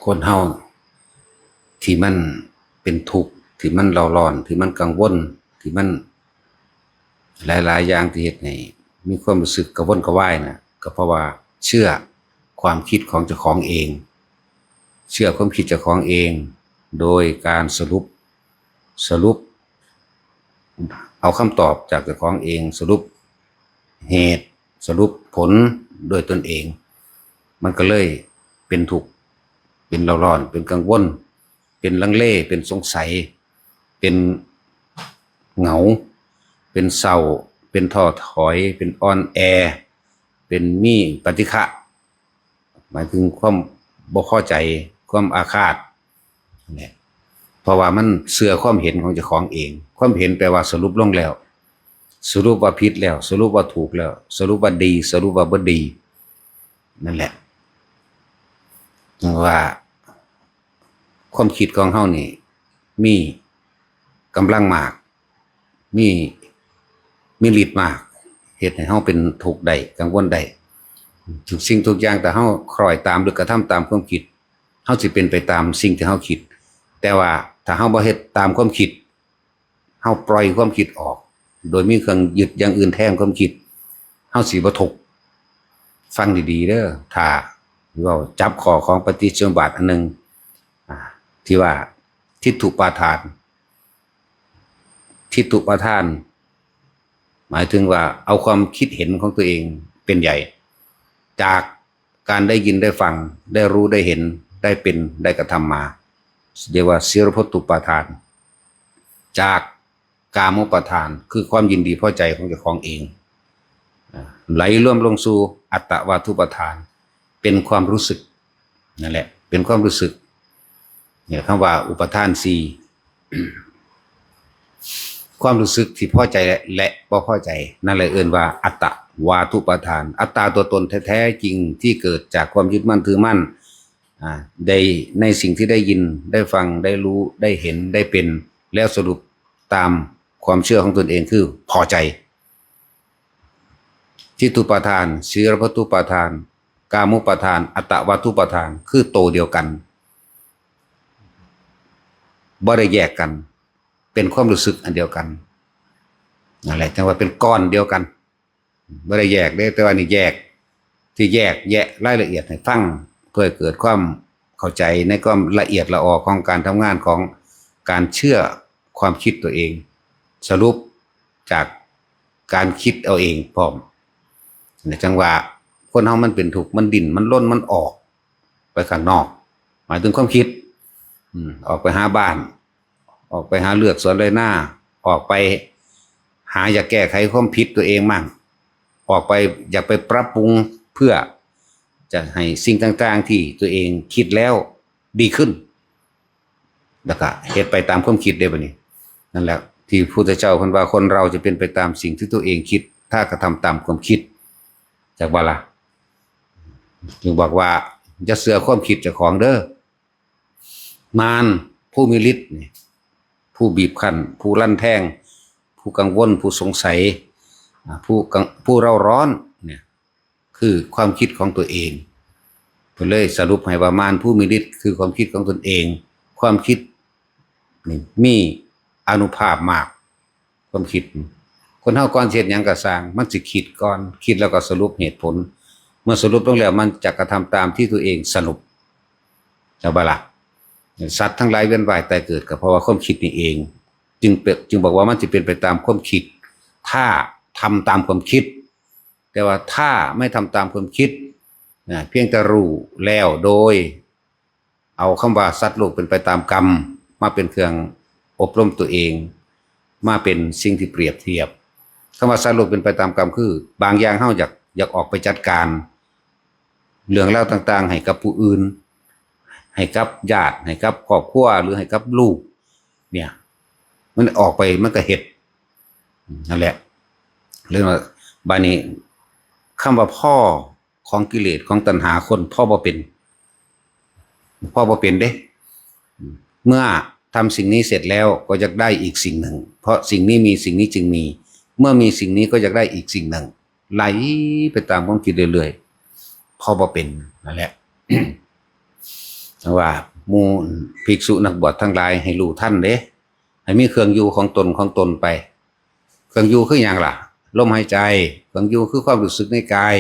คนเฮาที่มันเป็นทุกข์ที่มันเร่าร้อนที่มันกังวลที่มันหลายๆอย่างที่เฮ็ดให้มีความรู้สึกกระวนกระวายน่ะก็เพราะว่าเชื่อความคิดของเจ้าของเองเชื่อความคิดเจ้าของเองโดยการสรุปเอาคำตอบจากเจ้าของเองสรุปเหตุสรุปผลโดยตนเองมันก็เลยเป็นทุกข์เป็นเร่าร้อนเป็นกังวลเป็นลังเลเป็นสงสัยเป็นเหงาเป็นเศร้าเป็นท้อถอยเป็นอ่อนแอเป็นมีปฏิฆะหมายถึงความบ่พอใจความอาฆาตเนี่ยเพราะว่ามันเสื่อความเห็นของเจ้าของเองความเห็นแปลว่าสรุปลงแล้วสรุปว่าผิดแล้วสรุปว่าถูกแล้วสรุปว่าดีสรุปว่าบ่ดีนั่นแหละว่าความคิดของเฮานี่มีกำลังมากมีฤทธิ์มากเฮ็ดให้เฮาเป็นทุกข์ได้กังวลได้ทุกสิ่งทุกอย่างแต่เฮาคล้อยตามหรือกระทำตามความคิดเฮาสิเป็นไปตามสิ่งที่เฮาคิดแต่ว่าถ้าเฮาบ่เฮ็ดตามความคิดเฮาปล่อยความคิดออกโดยมีเครื่องยึดอย่างอื่นแทนความคิดเฮาสิบ่ทุกข์ฟังดีๆเด้อถ้าเราจับข้อของปฏิจจสมุปบาทอันนึงที่ว่าทิฏฐุปาทานหมายถึงว่าเอาความคิดเห็นของตัวเองเป็นใหญ่จากการได้ยินได้ฟังได้รู้ได้เห็นได้เป็นได้กระทำมาเรียกว่าศีลพัตตุปาทานจากกามุปาทานคือความยินดีพอใจของเจ้าของเองไหลร่วมลงสู่อัตตวาทุปาทานเป็นความรู้สึกนั่นแหละเป็นความรู้สึกเนี่ยคำว่าอุปทานสี่ความรู้สึกที่พอใจและบ่พอใจนั่นเลยเอ่ยว่าอัตตวาทุปาทานอัตตาตัวตนแท้ๆจริงที่เกิดจากความยึดมั่นถือมั่นในสิ่งที่ได้ยินได้ฟังได้รู้ได้เห็นได้เป็นแล้วสรุปตามความเชื่อของตนเองคือพอใจทิฏฐุปาทานศีลพัตตุปาทานกามุปาทานอัตตวาทุปาทานคือโตเดียวกันบ่ได้แยกกันเป็นความรู้สึกอันเดียวกันนั่นแหละจังว่าเป็นก้อนเดียวกันบ่ได้แยกได้แต่ว่านี่แยกที่แยกแยะรายละเอียดให้ฟังเพื่อเกิดความเข้าใจในความละเอียดละออของการทำงานของการเชื่อความคิดตัวเองสรุปจากการคิดเอาเองพร้อมในจังหวะคนเฮามันเป็นทุกข์มันดิ้นมันล้นมันออกไปข้างนอกหมายถึงความคิดออกไปหาบ้านออกไปหาเลือกสวนไรหน้าออกไปหาอยากแก้ไขความผิดตัวเองมั่งออกไปอยากไปปรับปรุงเพื่อจะให้สิ่งต่างๆที่ตัวเองคิดแล้วดีขึ้นแล้วก็เฮ็ดไปตามความคิดได้บ่นี่นั่นแหละที่พระพุทธเจ้าเพิ่นว่าคนเราจะเป็นไปตามสิ่งที่ตัวเองคิดถ้ากระทำตามความคิดจากว่าล่ะจึงบอกว่าอย่าเชื่อความคิดเจ้าของเด้อมารผู้มีฤทธิ์ผู้บีบคั้นผู้ลั่นแทงผู้กังวลผู้สงสัยผู้เร่าร้อนเนี่ยคือความคิดของตัวเองเพิ่นเลยสรุปให้ว่ามารผู้มีฤทธิ์คือความคิดของตนเองความคิดนี่มีอานุภาพมากความคิดคนเฮาก่อนเฮ็ดหยังก็สร้างมันสิคิดก่อนคิดแล้วก็สรุปเหตุผลเมื่อสรุปลงแล้วมันจะกระทำตามที่ตัวเองสรุปจะบ่ล่ะสัตว์ทั้งหลายเวียนว่ายตายเกิดก็เพราะว่าความคิดนี่เองจึงบอกว่ามันจะเป็นไปตามความคิดถ้าทำตามความคิดแต่ว่าถ้าไม่ทำตามความคิดเพียงแต่รู้แล้วโดยเอาคำว่าสัตว์โลกเป็นไปตามกรรมมาเป็นเครื่องอบรมตัวเองมาเป็นสิ่งที่เปรียบเทียบคำว่าสัตว์โลกเป็นไปตามกรรมคือบางอย่างเฮาอยากออกไปจัดการเรื่องเล่าต่างๆให้กับผู้อื่นให้กับญาติให้กับครอบครัวหรือให้กับลูกเนี่ยมันออกไปมันก็เฮ็ดนั่นแหละเรื่องว่าบานี้คำว่าพ่อของกิเลสของตัณหาคนพ่อบ่เป็นเด้เมื่อทำสิ่งนี้เสร็จแล้วก็จะได้อีกสิ่งหนึ่งเพราะสิ่งนี้มีสิ่งนี้จึงมีเมื่อมีสิ่งนี้ก็จะได้อีกสิ่งหนึ่งไหลไปตามความคิดเรื่อยๆพ่อบ่เป็นนั่นแหละ ว่าหมู่ภิกษุนักบวชทั้งหลายให้รู้ท่านเด้ให้มีเครื่องอยู่ของตนไปเครื่องอยู่คืออย่างล่ะลมหายใจเครื่องอยู่คือความรู้สึกในกาย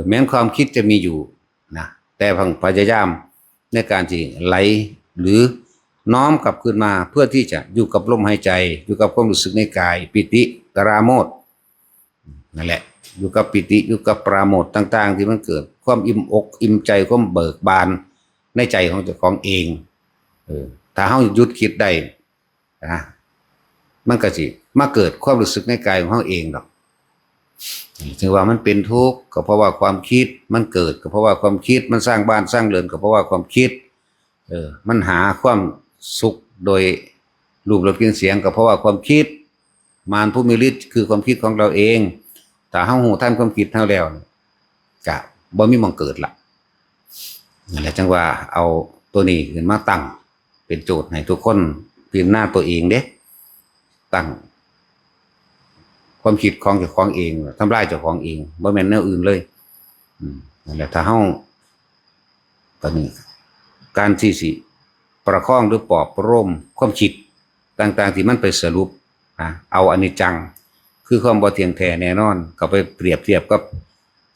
แม้นความคิดจะมีอยู่นะแต่พยายามในการที่ไหลหรือน้อมกลับขึ้นมาเพื่อที่จะอยู่กับลมหายใจอยู่กับความรู้สึกในกายปิติปราโมทย์นั่นแหละอยู่กับปิติอยู่กับปราโมทย์ต่างๆที่มันเกิดความอิ่มอกอิ่มใจความเบิกบานในใจของเจ้าของเองถ้าเฮาหยุดคิดได้นะมันก็สิมาเกิดความรู้สึกในกายของเฮาเองดอกถึงว่ามันเป็นทุกข์ก็เพราะว่าความคิดมันเกิดก็เพราะว่าความคิดมันสร้างบ้านสร้างเรือนก็เพราะว่าความคิดมันหาความสุขโดยรูปรสกลิ่นเสียงก็เพราะว่าความคิดมารผู้มีฤทธิ์คือความคิดของเราเองแต่เฮาหูท่านความคิดเฮาแล้วก็บ่มีหม้องเกิดละนั่นแหละจังว่าเอาตัวนี้ขึ้นมาตั้งเป็นโจทย์ให้ทุกคนพิจารณาตัวเองเด้ตั้งความคิดของเจ้าของเองทำลายเจ้าของเองบ่แม่นแนวอื่นเลยนั่นแหละถ้าเฮาตอนนี้การที่สิประคองหรือปลอบประโลมความคิดต่างๆที่มันไปสรุปเอาอนิจจังคือความบ่เที่ยงแท้แน่นอนก็ไปเปรียบเทียบกับ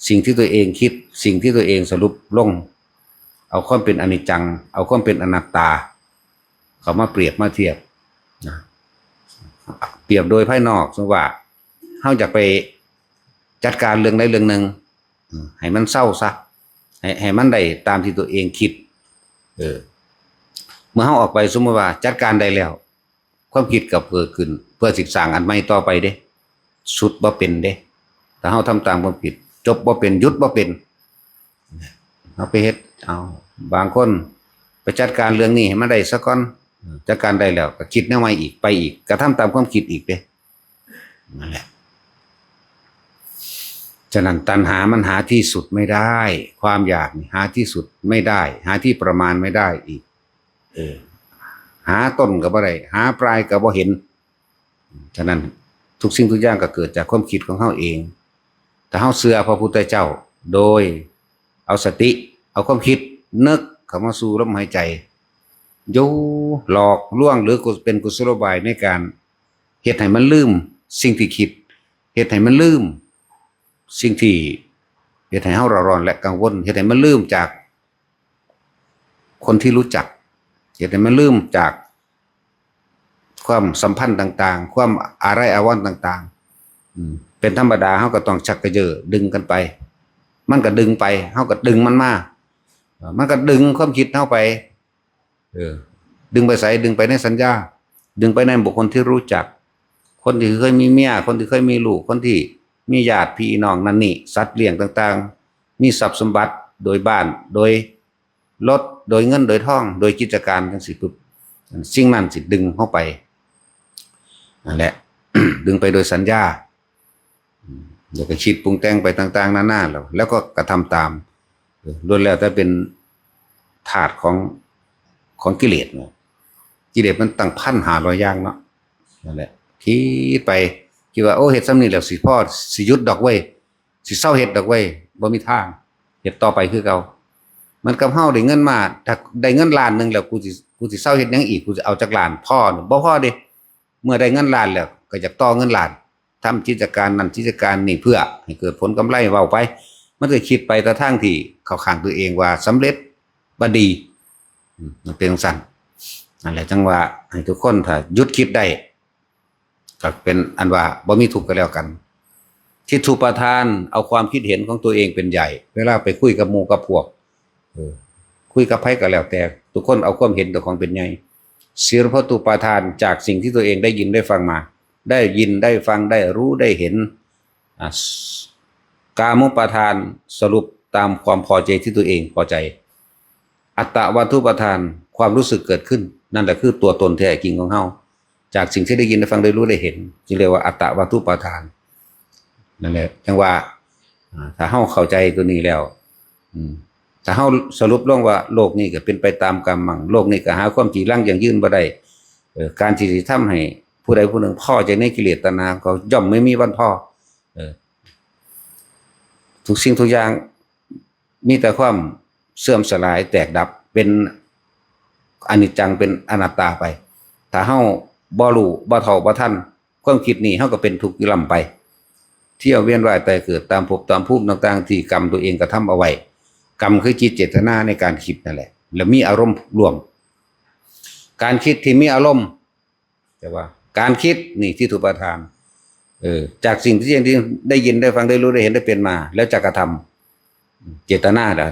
สิ่งที่ตัวเองคิดสิ่งที่ตัวเองสรุปลงเอาความเป็นอนิจจังเอาความเป็นอนัตตาเขามาเปรียบมาเทียบนะเปรียบโดยภายนอกสมมติว่าเฮาอยากไปจัดการเรื่องใดเรื่องหนึ่งให้มันเศร้าซะให้มันได้ตามที่ตัวเองคิดเมื่อเฮาออกไปสมมติว่าจัดการได้แล้วความคิดก็เกิดขึ้นเพื่อสิสร้างอันใหม่ต่อไปเด้สุดบ่เป็นเด้ถ้าเฮาทำตามความคิดจบบ่เป็นหยุดบ่เป็นเอาไปเฮ็ดเอาบางคนไปจัดการเรื่องนี้ให้มันได้ซะก่อนจัดการได้แล้วก็คิดแนวใหม่อีกไปอีกก็ทำตามความคิดอีกเด้นั่นแหละฉะนั้นตัณหามันหาที่สุดไม่ได้ความอยากหาที่สุดไม่ได้หาที่ประมาณไม่ได้อีกหาต้นก็บ่ได้หาปลายก็บ่เห็นฉะนั้นทุกสิ่งทุกอย่างก็เกิดจากความคิดของเฮาเองถ้าเฮาเชื่อพระพุทธเจ้าโดยเอาสติเอาความคิดนึกเข้ามาสู่ลมหายใจอยู่หลอกลวงหรือเป็นกุศโลบายในการเฮ็ดให้มันลืมสิ่งที่คิดเฮ็ดให้มันลืมสิ่งที่เฮ็ดให้เฮาร้อนและกังวลเฮ็ดให้มันลืมจากคนที่รู้จักเฮ็ดให้มันลืมจากความสัมพันธ์ต่างๆความอะไรอาวรณ์ต่างๆเป็นธรรมดาเฮาก็ต้องชักกระเยอดึงกันไปมันก็ดึงไปเฮาก็ดึงมันมามันก็ดึงความคิดเฮาไปดึงไปไสดึงไปในสัญญาดึงไปในบุคคลที่รู้จักคนที่เคยมีเมียคนที่เคยมีลูกคนที่มีญาติพี่น้องนั่นนี่สัตว์เลี้ยงต่างๆมีทรัพย์สมบัติโดยบ้านโดยรถโดยเงินโดยทองโดยกิจการจังซี่ปุ๊บสิ่งนั้นสิดึงเข้าไปนั่นแหละ ดึงไปโดยสัญญาเดี๋ยวก็คิดปรุงแต่งไปต่างๆนานาแล้วก็กระทำตามล้วนแล้วแต่เป็นธาตุของกิเลสเนาะกิเลสมันตั้ง1,500อย่างเนาะนั่นแหละคิดไปคิดว่าโอ้เฮ็ดซ้ำนี่แล้วสิพ่อสิหยุดดอกเว้ยสิเศร้าเฮ็ดดอกเว้ยบ่มีทางเฮ็ดต่อไปคือเก่ามันกับเฮาได้เงินมาถ้าได้เงินล้านนึงแล้วกูสิเศร้าเฮ็ดหยังอีกกูจะเอาจากล้านพ่อบ่พอเด้เมื่อได้เงินล้านแล้วก็อยากต่อเงินล้านทำกิจการนั้นกิจการนี่เพื่อให้เกิดผลกำไรเว้าไปมันก็คิดไปแต่ทางที่เข้าข้างตัวเองว่าสำเร็จบ่ดีมันเป็นจังซั่นนั่นแหละจังว่าให้ทุกคนถ้าหยุดคิดได้ก็เป็นอันว่าบ่มีทุกข์ก็แล้วกันทิฏฐุปทานเอาความคิดเห็นของตัวเองเป็นใหญ่เวลาไปคุยกับหมู่กับพวกคุยกับไผก็แล้วแต่ทุกคนเอาความเห็นตัวของเป็นใหญ่ศีลพตุปทานจากสิ่งที่ตัวเองได้ยินได้ฟังมาได้ยินได้ฟังได้รู้ได้เห็นกามุปทานสรุปตามความพอใจที่ตัวเองพอใจอัตตวัตถุปทานความรู้สึกเกิดขึ้นนั่นแหละคือตัวตนแท้จริงของเฮาจากสิ่งที่ได้ยินได้ฟังได้รู้ได้เห็นจึงเรียกว่าอัตตวัตถุปทานนั่นแหละจังว่าถ้าเฮาเข้าใจตัวนี้แล้วถ้าเฮาสรุปลงว่าโลกนี้ก็เป็นไปตามกรรมมั่งโลกนี้ก็หาความจริงยั่งยืนบ่ได้การที่สิทำให้ผู้ใดผู้หนึ่งพอใจในกิเลสตัณหาก็ย่อมไม่มีวันพอทุกสิ่งทุกอย่างมีแต่ความเสื่อมสลายแตกดับ เป็นอนิจจังเป็นอนัตตาไปถ้าเฮาบ่รู้บ่เท่าบ่ทันความคิดนี้เฮาก็เป็นทุกข์อยู่ลำไปเที่ยวเวียนว่ายตายเกิดตามภพตามภูมิต่างๆที่กรรมตัวเองกระทำเอาไว้กรรมคือจิตเจตนาในการคิดนั่นแหละแล้วมีอารมณ์รวมการคิดที่มีอารมณ์แต่ว่าการคิดนี่ที่ถูกประทานจากสิ่งที่ได้ยินได้ฟังได้รู้ได้เห็นได้เป็นมาแล้วจะกระทำเจตนาได้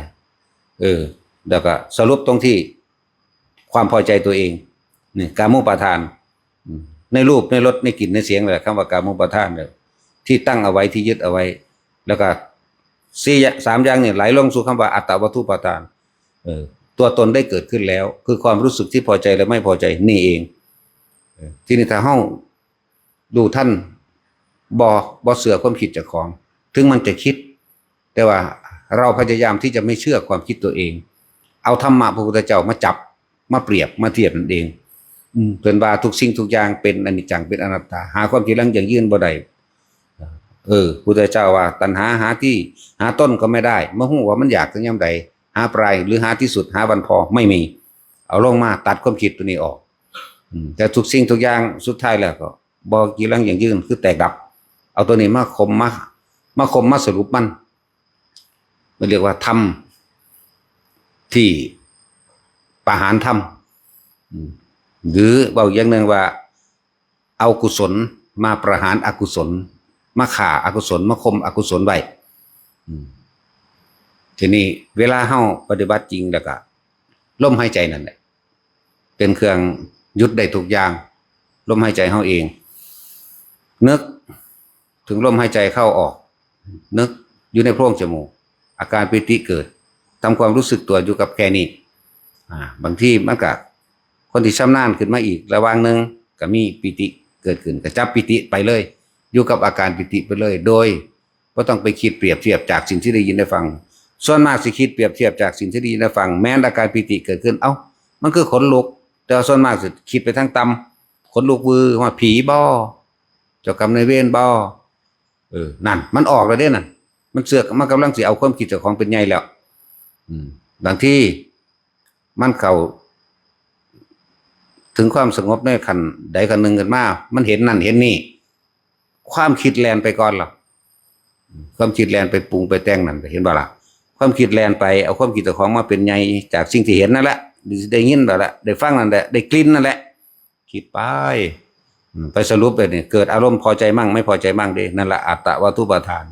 แล้วก็สรุปตรงที่ความพอใจตัวเองนี่กามุปาทานในรูปในรสในกลิ่นในเสียงเลยคำว่ากามุปาทานเลยที่ตั้งเอาไว้ที่ยึดเอาไว้แล้วก็สามอย่างเนี่ยไหลลงสู่คำว่าอัตตวัตถุปาทานตัวตนได้เกิดขึ้นแล้วคือความรู้สึกที่พอใจและไม่พอใจนี่เองที่นี่ถ้าเฮาดูท่านบ่เสือความคิดเจ้าของถึงมันจะคิดแต่ว่าเราพยายามที่จะไม่เชื่อความคิดตัวเองเอาธรรมะพระพุทธเจ้ามาจับมาเปรียบมาเทียบนั่นเองเป็นว่าทุกสิ่งทุกอย่างเป็นอนิจจังเป็นอนัตตาหาความคิดลังอย่างยืนบ่ได้พุทธเจ้าว่าตัณหาหาที่หาต้นก็ไม่ได้เมื่อหูว่ามันอยากถึงย่ำใดหาปลายหรือหาที่สุดหาวันพอไม่มีเอาลงมาตัดความคิดตัวนี้ออกแต่ทุกสิ่งทุกอย่างสุดท้ายแล้วก็บ่กี่ลังอย่างยืนคือแตกดับเอาตัวนี้มาคมมาสรุปมันเรียกว่าธรรมที่ประหารธรรมหรือเบาอย่างหนึ่งว่าเอากุศลมาประหารอกุศลมาฆ่าอกุศลมาคมอกุศลไว้ทีนี้เวลาเฮาปฏิบัติจริงแล้วก็ลมหายใจนั่นแหละเป็นเครื่องยุดได้ทุกอย่างลมหายใจเฮาเองนึกถึงลมหายใจเข้าออกนึกอยู่ในโพรงจมูกอาการปิติเกิดทำความรู้สึกตัวอยู่กับแค่นี้บางทีมันก็คนที่ชำนาญขึ้นมาอีกระหว่างหนึ่งก็มีปิติเกิดขึ้นก็จับปิติไปเลยอยู่กับอาการปิติไปเลยโดยก็ต้องไปคิดเปรียบเทียบจากสิ่งที่ได้ยินได้ฟังส่วนมากสิคิดเปรียบเทียบจากสิ่งที่ได้ยินได้ฟังแม้อาการปิติเกิดขึ้นมันคือขนลุกแต่ส่วนมากสิคิดไปทั้งต่ำขนลุกวือว่าผีบ่เจ้ากรรมนายเวรบ่นั่นมันออกแล้วเด้นั่นมันเสือกมันกำลังสิเอาความคิดเจ้าของเป็นใหญ่แล้วบางที่มันเข้าถึงความสงบในขันใดขันหนึ่งกันมามันเห็นนั่นเห็นนี่ความคิดแลนไปก่อนหรอความคิดแลนไปปรุงไปแต่งนั่นเห็นบ่ล่ะความคิดแลนไปเอาความคิดเจ้าของมาเป็นใหญ่จากสิ่งที่เห็นนั่นแหละได้ยินนั่นแหละได้ฟังนั่นแหละได้กลิ่นนั่นแหละคิดไปสรุปไปเนี่ยเกิดอารมณ์พอใจมั่งไม่พอใจมั่งดินั่นแหละอัตตวัตถุปาทาน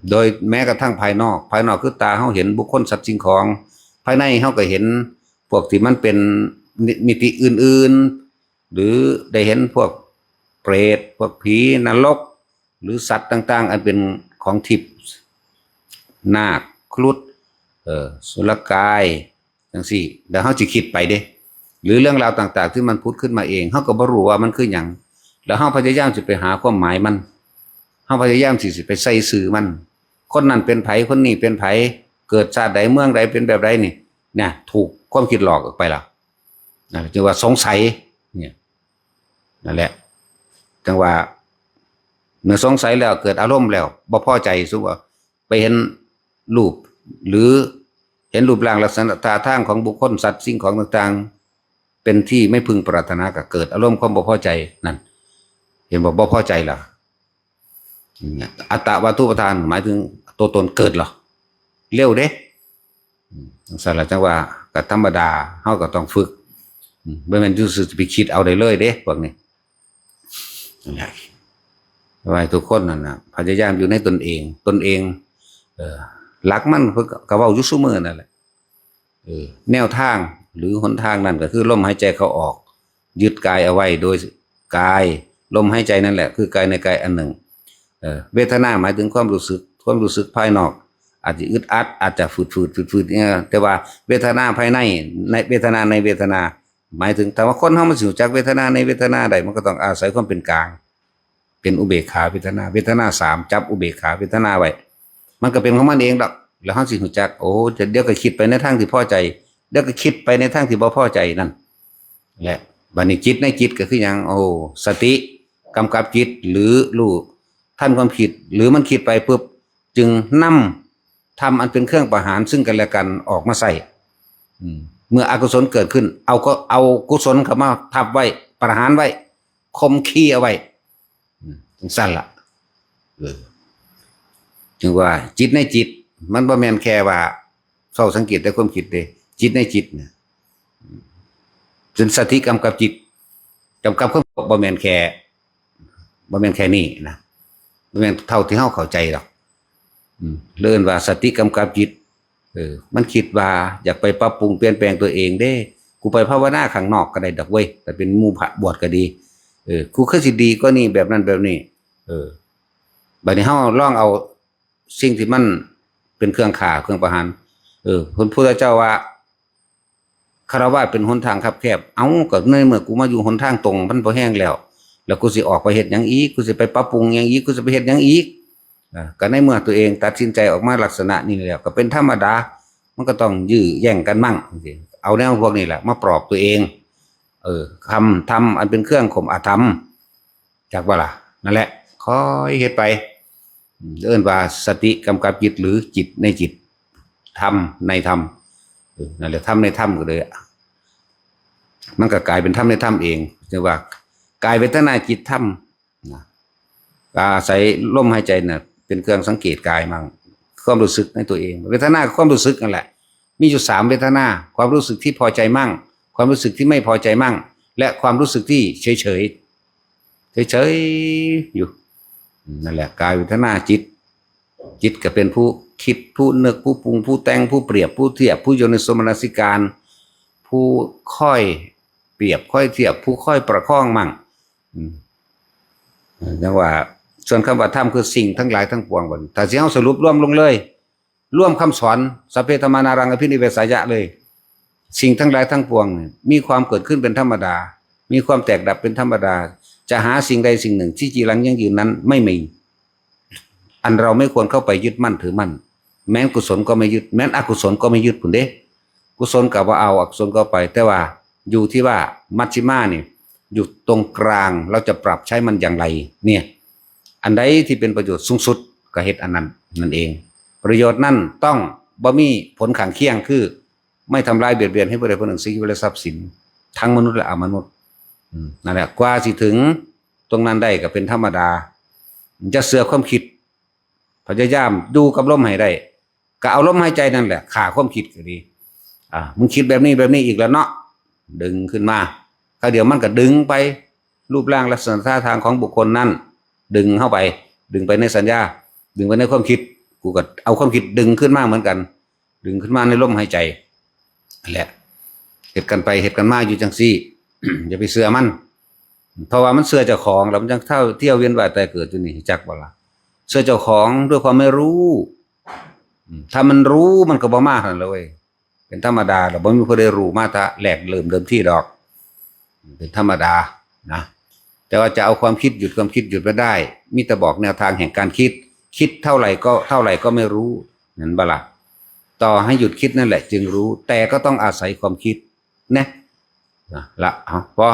โดยแม้กระทั่งภายนอกคือตาเขาเห็นบุคคลสัตว์สิ่งของภายในเขาก็เห็นพวกที่มันเป็นมิติอื่นๆหรือได้เห็นพวกเปรตพวกผีนรกหรือสัตว์ต่างๆอันเป็นของทิพย์นาคครุฑสุรกายจังซี่แล้วเขาจะคิดไปเด้หรือเรื่องราวต่างๆที่มันพุดขึ้นมาเองเขาก็บ่รู้ว่ามันคือหยังแล้วเขาพยายามจะไปหาความหมายมันเขาพยายามสิไปใส่สื่อมันคนนั้นเป็นไผคนนี้เป็นไผเกิดชาติใดเมืองใดเป็นแบบใดนี่เนี่ยถูกความคิดหลอกออกไปแล้วจึงว่าสงสัยเนี่ยนั่นแหละจังว่าเมื่อสงสัยแล้วเกิดอารมณ์แล้วบ่พอใจสุว่าไปเห็นรูปหรือเห็นรูปร่างลักษณะท่าทางของบุคคลสัตว์สิ่งของต่างๆเป็นที่ไม่พึงปรารถนาก็เกิดอารมณ์ความบ่พอใจนั่นเห็นบ่พอใจล่ะอัตตวัตถุปาทานหมายถึงตัวตนเกิดหรอเร็วเด้สั่นล่ะจังว่าก็ธรรมดาเฮาก็ต้องฝึกบ่แม่นซื่อๆจะไปคิดเอาได้เลยเด้พวกนี้ไว้ทุกคนนั่นน่ะพยายามอยู่ในตนเองหลักมันก็เว้าอยู่ซุมื้อนั่นแหละแนวทางหรือหนทางนั่นก็คือลมหายใจเข้าออกยึดกายเอาไว้โดยกายลมหายใจนั่นแหละคือกายในกายอันหนึ่งเวทนาหมายถึงความรู้สึกภายนอกอาจจะอึดอัดอาจจะฝืดเนี่ยแต่ว่าเวทนาภายในเวทนาในเวทนาหมายถึงแต่ว่าคนเฮามันสิรู้จักเวทนาในเวทนาได้มันก็ต้องอาศัยความเป็นกลางเป็นอุเบกขาเวทนา3จับอุเบกขาเวทนาไว้มันก็เป็นของมันเองดอกแล้วเฮาสิรู้จักโอ้จะเดี๋ยวก็คิดไปในทางที่พอใจเดี๋ยวก็คิดไปในทางที่บ่พอใจนั่นแหละบัดนี้จิตในจิตก็คือหยังสติกำกับจิตหรือรู้ทันความคิดหรือมันคิดไปปุ๊บจึงนำทำอันเป็นเครื่องประหารซึ่งกันและกันออกมาใส่ เมื่ออกุศลเกิดขึ้นเอากุศลเข้ามาทับไว้ประหารไว้คมขี้เอาไว้ถึงสั้นละจึงว่าจิตในจิตมันบ่แม่นแค่ว่าเฝ้าสังเกตแต่ความคิดเด้จิตในจิตเนี่ยจนสติกำกับจิตกำกับความบ่แม่นแค่นี้นะบ่แม่นเท่าที่เฮาเข้าใจหรอกเลื่อนว่าสติกำกับจิตมันคิดว่าอยากไปปรับปรุงเปลี่ยนแปลงตัวเองเด้กูไปภาวนาข้างนอกก็ได้ดอกเว้ยแต่เป็นหมู่พระบวชก็ดีกูคือสิดีก็นี่แบบนั้นแบบนี้บัดนี้เฮาลองเอาสิ่งที่มันเป็นเครื่องข่าเครื่องประหารพระพุทธเจ้าว่าคฤหัสถ์เป็นหนทางคับแคบเอ้าก็ในเมื่อกูมาอยู่หนทางตรงมันบ่แห้งแล้วกูสิออกไปเฮ็ดหยังอีกกูสิไปปรับปรุงหยังอีกกูสิไปเฮ็ดหยังอีกก็ในเมื่อตัวเองตัดสินใจออกมาลักษณะนี้แล้วก็เป็นธรรมดามันก็ต้องยื้อแย่งกันมั่งเอาแนวพวกนี้แหละมาปลอบตัวเองทำอันเป็นเครื่องข่มอาธรรมจากว่าล่ะนั่นแหละคอยเฮ็ดไปเอิ้นว่าสติกำกับจิตหรือจิตในจิตธรรมในธรรมนั่นแหละธรรมในธรรมก็เลยมันก็กลายเป็นธรรมในธรรมเองจะว่ากายเวทนาจิตธรรมนะอาศัยลมหายใจน่ะเป็นเครื่องสังเกตกายมั่งความรู้สึกในตัวเองเวทนาความรู้สึกนั่นแหละมีอยู่3เวทนาความรู้สึกที่พอใจมั่งความรู้สึกที่ไม่พอใจมั่งและความรู้สึกที่เฉยอยู่นั่นแหละกายเวทนาจิตก็เป็นผู้คิดผู้นึกผู้ปรุงผู้แต่งผู้เปรียบผู้เทียบผู้โยนิโสมนสิการผู้ค่อยเปรียบค่อยเทียบผู้ค่อยประคองมั่งจังว่าส่วนคำว่าธรรมคือสิ่งทั้งหลายทั้งปวงบนถ้าสิเฮาสรุปรวมลงเลยร่วมคำสอนสัพเพธรรมานารังอภินิเวสายะเลยสิ่งทั้งหลายทั้งปวงมีความเกิดขึ้นเป็นธรรมดามีความแตกดับเป็นธรรมดาจะหาสิ่งใดสิ่งหนึ่งที่จีรังยั่งยืนนั้นไม่มีอันเราไม่ควรเข้าไปยึดมั่นถือมั่นแม้นกุศลก็ไม่ยึดแม้นอกุศลก็ไม่ยึดผุนเด้กุศลกับว่าเอาอกุศลก็ไปแต่ว่าอยู่ที่ว่ามัชฌิมานี่อยู่ตรงกลางเราจะปรับใช้มันอย่างไรเนี่ยอันใดที่เป็นประโยชน์สูงสุดก็เฮ็ดอันนั้นนั่นเองประโยชน์นั่นต้องบ่มีผลข้างเคียงคือไม่ทำลายเบียดเบียนให้ผู้ใดผู้หนึ่งสิ่งและทรัพย์สินทั้งมนุษย์และอมนุษย์นั่นแหละกว่าสิถึงตรงนั้นได้ก็เป็นธรรมดาจะเสือความคิดพยายามดูกับลมหายใจก็เอาลมหายใจนั่นแหละฆ่าความคิดก็ดีมึงคิดแบบนี้อีกแล้วเนาะดึงขึ้นมาก็เดี๋ยวมันก็ดึงไปรูปร่างลักษณะท่าทางของบุคคลนั้นดึงเข้าไปดึงไปในสัญญาดึงไปในความคิดกูก็เอาความคิดดึงขึ้นมาเหมือนกันดึงขึ้นมาในลมหายใจนั่นแหละเหตุกันไปเหตุกันมาอยู่จังซี่ อย่าไปเสือมันเพราะว่ามันเสือเจ้าของแล้วมันจังเที่ยวเวียนว่ายตายเกิดอยู่นี่จักบ่ล่ะเสือเจ้าของด้วยความไม่รู้ถ้ามันรู้มันก็บ่มาหั่นเลยเป็นธรรมดาแล้วบ่มีผู้ใดรู้มาถ้าแหลกเริ่มเดิมที่ดอกเป็นธรรมดานะแต่ว่าจะเอาความคิดหยุดความคิดหยุดไม่ได้มีแต่บอกแนวทางแห่งการคิดเท่าไหร่ก็ไม่รู้นั่นบ่ล่ะต่อให้หยุดคิดนั่นแหละจึงรู้แต่ก็ต้องอาศัยความคิดนะละเอาพอ